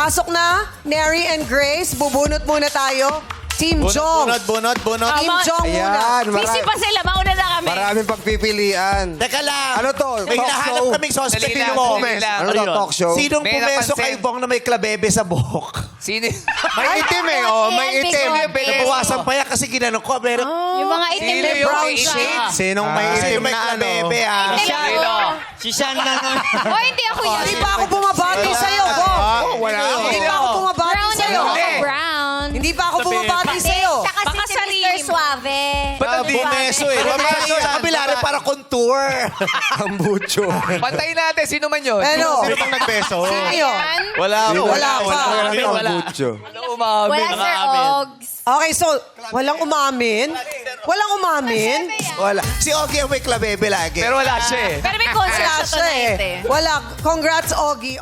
Pasok na, Neri and Grace. Bubunot muna tayo. Team Jong. Bunot. Team Jong muna. Ayan, Busy pa sila, mauna na kami. maraming pagpipilian. Teka lang. Ano to? May Talk hinahanap show? kaming suspect. Dali Sino lang, mo? dali lang. Ano to? Talk show? Sinong May pumeso napansin. kay Bong na may klabebe sa buhok? Sino? May itim eh, oh. May Big itim. one. Nabawasan pa yan kasi ginanong ko. Meron, Yung mga itim Sino na yung brown may siya. itim? Sinong may itim may na klabebe, ah? Sino? Si Sean na nga. Oh, hindi ako yan. Hindi pa ako bumabati sa'yo, Bong. Wala. Hindi pa ako bumabati Brown sa'yo. ako. Hindi. Brown. Hindi pa ako bumabati sa'yo. Tsaka Baka si sarili Mr. mo. Suave. Pumeso eh. Sa kabila rin para contour. Ang mucho. Pantayin natin, sino man yun? Ano? Sino bang nagbeso? Sino yun? Wala pa. Wala pa. Ang mucho. Wala umamin. Wala Sir Ogs. Okay, so, walang umamin? Walang umamin? Wala. Si Ogie ang may klabebe lagi. Pero wala siya eh. Pero may concert Wala siya siya tonight eh. eh. Wala. Congrats, Ogie.